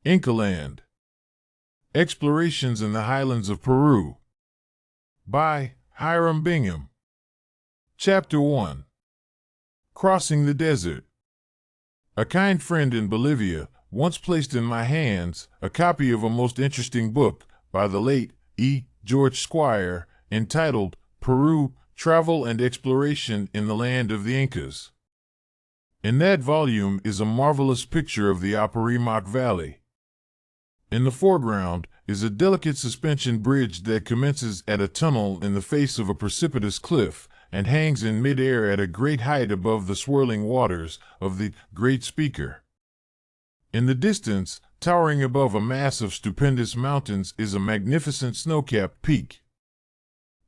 Inca Land. Explorations in the Highlands of Peru. By Hiram Bingham. Chapter 1. Crossing the Desert. A kind friend in Bolivia once placed in my hands a copy of a most interesting book by the late E. George Squire, entitled Peru, Travel and Exploration in the Land of the Incas. In that volume is a marvelous picture of the Apurimac Valley. In the foreground is a delicate suspension bridge that commences at a tunnel in the face of a precipitous cliff and hangs in mid-air at a great height above the swirling waters of the Great Speaker. In the distance, towering above a mass of stupendous mountains, is a magnificent snow-capped peak.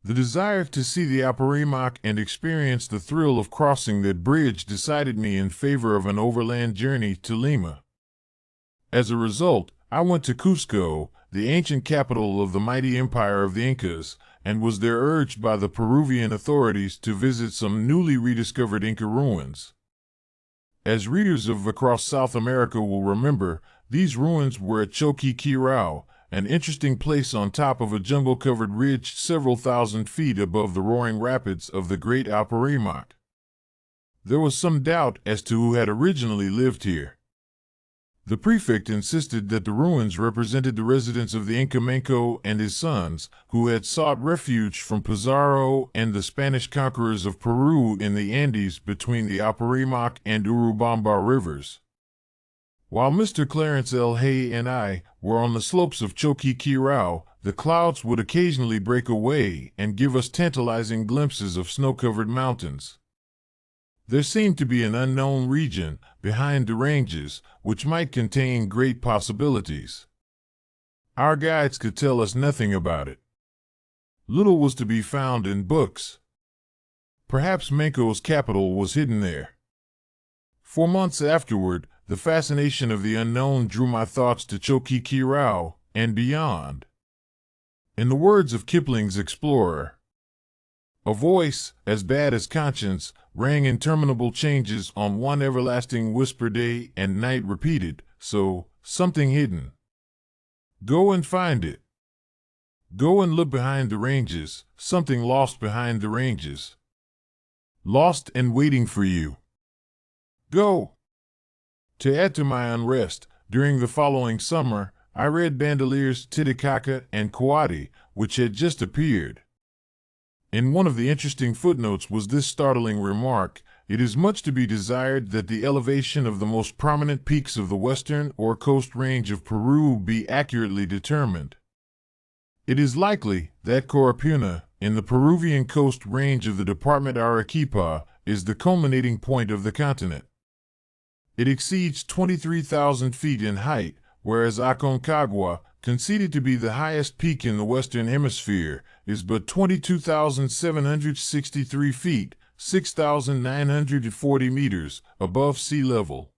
The desire to see the Apurimac and experience the thrill of crossing that bridge decided me in favor of an overland journey to Lima. As a result, I went to Cusco, the ancient capital of the mighty empire of the Incas, and was there urged by the Peruvian authorities to visit some newly rediscovered Inca ruins. As readers of Across South America will remember, these ruins were at Choqquequirao, an interesting place on top of a jungle-covered ridge several thousand feet above the roaring rapids of the Great Apurimac. There was some doubt as to who had originally lived here. The prefect insisted that the ruins represented the residence of the Inca Manco and his sons, who had sought refuge from Pizarro and the Spanish conquerors of Peru in the Andes between the Apurimac and Urubamba rivers. While Mr. Clarence L. Hay and I were on the slopes of Choqquequirao, the clouds would occasionally break away and give us tantalizing glimpses of snow-covered mountains. There seemed to be an unknown region behind the ranges, which might contain great possibilities. Our guides could tell us nothing about it. Little was to be found in books. Perhaps Manco's capital was hidden there. For months afterward, the fascination of the unknown drew my thoughts to Choqquequirao and beyond. In the words of Kipling's Explorer, a voice, as bad as conscience, rang interminable changes on one everlasting whisper day and night repeated, so, something hidden. Go and find it. Go and look behind the ranges, something lost behind the ranges. Lost and waiting for you. Go. To add to my unrest, during the following summer, I read Bandelier's Titicaca and Coati, which had just appeared. In one of the interesting footnotes was this startling remark: "It is much to be desired that the elevation of the most prominent peaks of the western or coast range of Peru be accurately determined. It is likely that Coropuna, in the Peruvian coast range of the department Arequipa, is the culminating point of the continent. It exceeds 23,000 feet in height, whereas Aconcagua, conceded to be the highest peak in the Western Hemisphere, is but 22,763 feet, 6,940 meters, above sea level."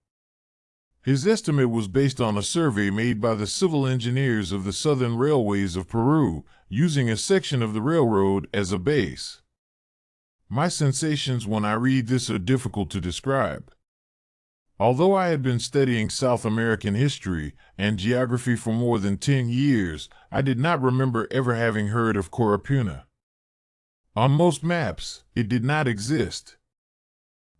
His estimate was based on a survey made by the civil engineers of the Southern Railways of Peru, using a section of the railroad as a base. My sensations when I read this are difficult to describe. Although I had been studying South American history and geography for more than 10 years, I did not remember ever having heard of Coropuna. On most maps, it did not exist.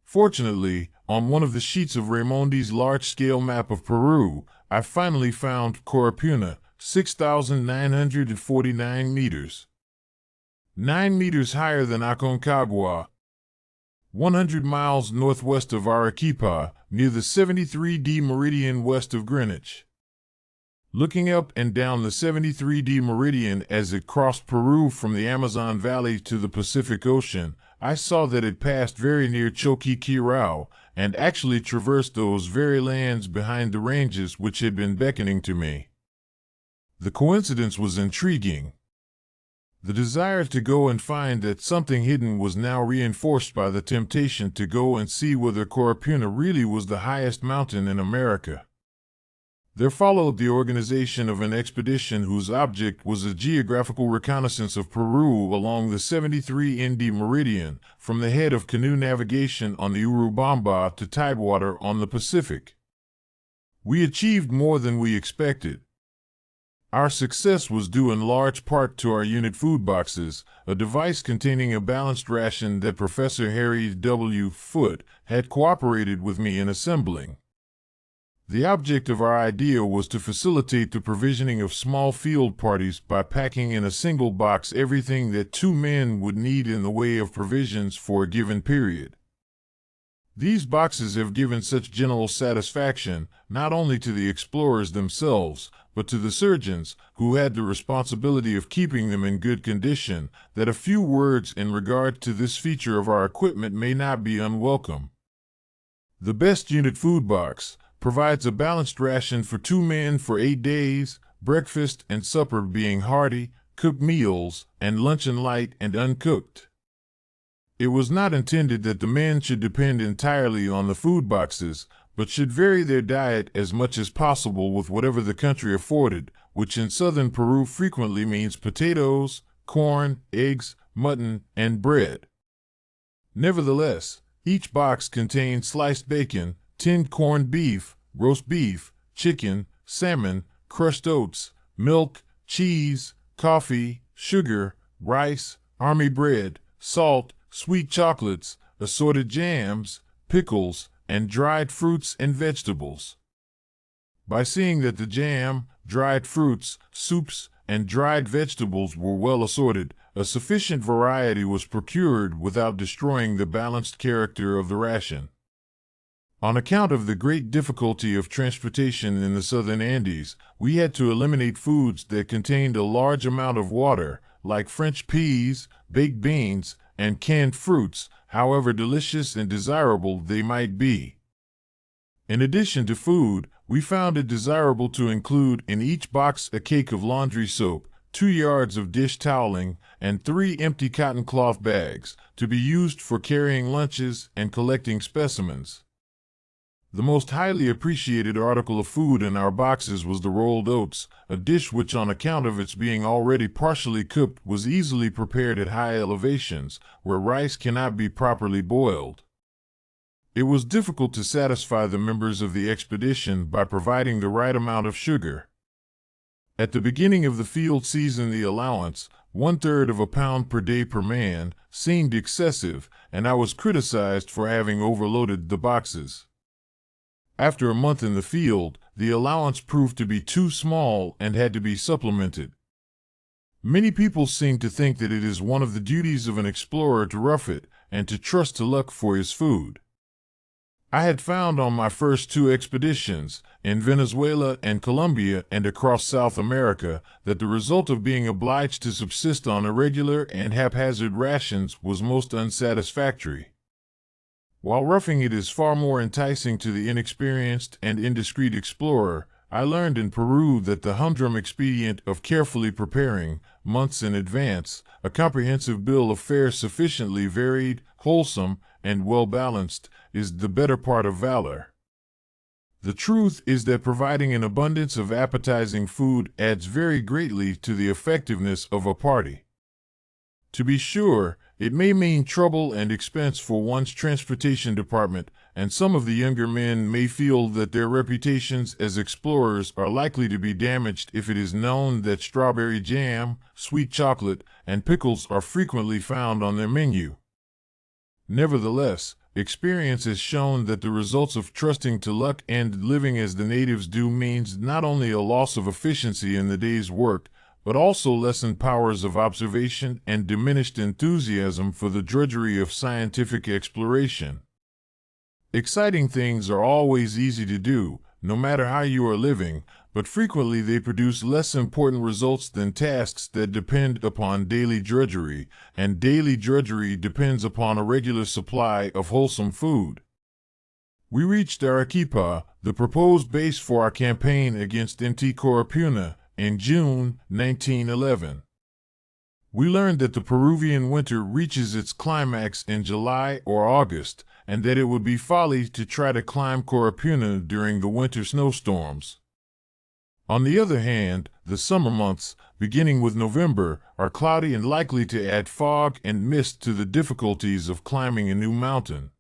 Fortunately, on one of the sheets of Raimondi's large-scale map of Peru, I finally found Coropuna, 6,949 meters. 9 meters higher than Aconcagua, 100 miles northwest of Arequipa, near the 73° meridian west of Greenwich. Looking up and down the 73° meridian as it crossed Peru from the Amazon Valley to the Pacific Ocean, I saw that it passed very near Choqquequirao and actually traversed those very lands behind the ranges which had been beckoning to me. The coincidence was intriguing. The desire to go and find that something hidden was now reinforced by the temptation to go and see whether Coropuna really was the highest mountain in America. There followed the organization of an expedition whose object was a geographical reconnaissance of Peru along the 73° meridian, from the head of canoe navigation on the Urubamba to tidewater on the Pacific. We achieved more than we expected. Our success was due in large part to our unit food boxes, a device containing a balanced ration that Professor Harry W. Foote had cooperated with me in assembling. The object of our idea was to facilitate the provisioning of small field parties by packing in a single box everything that 2 men would need in the way of provisions for a given period. These boxes have given such general satisfaction, not only to the explorers themselves, but to the surgeons, who had the responsibility of keeping them in good condition, that a few words in regard to this feature of our equipment may not be unwelcome. The best unit food box provides a balanced ration for 2 men for 8 days, breakfast and supper being hearty, cooked meals, and luncheon light and uncooked. It was not intended that the men should depend entirely on the food boxes, but should vary their diet as much as possible with whatever the country afforded, which in southern Peru frequently means potatoes, corn, eggs, mutton, and bread. Nevertheless, each box contained sliced bacon, tinned corned beef, roast beef, chicken, salmon, crushed oats, milk, cheese, coffee, sugar, rice, army bread, salt, sweet chocolates, assorted jams, pickles, and dried fruits and vegetables. By seeing that the jam, dried fruits, soups, and dried vegetables were well assorted, a sufficient variety was procured without destroying the balanced character of the ration. On account of the great difficulty of transportation in the southern Andes, we had to eliminate foods that contained a large amount of water, like French peas, baked beans, and canned fruits, however delicious and desirable they might be. In addition to food, we found it desirable to include in each box a cake of laundry soap, 2 yards of dish toweling, and 3 empty cotton cloth bags, to be used for carrying lunches and collecting specimens. The most highly appreciated article of food in our boxes was the rolled oats, a dish which, on account of its being already partially cooked, was easily prepared at high elevations, where rice cannot be properly boiled. It was difficult to satisfy the members of the expedition by providing the right amount of sugar. At the beginning of the field season, the allowance, 1/3 of a pound per day per man, seemed excessive, and I was criticized for having overloaded the boxes. After a month in the field, the allowance proved to be too small and had to be supplemented. Many people seem to think that it is one of the duties of an explorer to rough it and to trust to luck for his food. I had found on my first 2 expeditions, in Venezuela and Colombia and across South America, that the result of being obliged to subsist on irregular and haphazard rations was most unsatisfactory. While roughing it is far more enticing to the inexperienced and indiscreet explorer, I learned in Peru that the humdrum expedient of carefully preparing, months in advance, a comprehensive bill of fare sufficiently varied, wholesome, and well-balanced, is the better part of valor. The truth is that providing an abundance of appetizing food adds very greatly to the effectiveness of a party. To be sure, it may mean trouble and expense for one's transportation department, and some of the younger men may feel that their reputations as explorers are likely to be damaged if it is known that strawberry jam, sweet chocolate, and pickles are frequently found on their menu. Nevertheless, experience has shown that the results of trusting to luck and living as the natives do means not only a loss of efficiency in the day's work, but also lessened powers of observation and diminished enthusiasm for the drudgery of scientific exploration. Exciting things are always easy to do, no matter how you are living, but frequently they produce less important results than tasks that depend upon daily drudgery, and daily drudgery depends upon a regular supply of wholesome food. We reached Arequipa, the proposed base for our campaign against Inti Corupuna, in June 1911. We learned that the Peruvian winter reaches its climax in July or August, and that it would be folly to try to climb Corupuna during the winter snowstorms. On the other hand, the summer months, beginning with November, are cloudy and likely to add fog and mist to the difficulties of climbing a new mountain.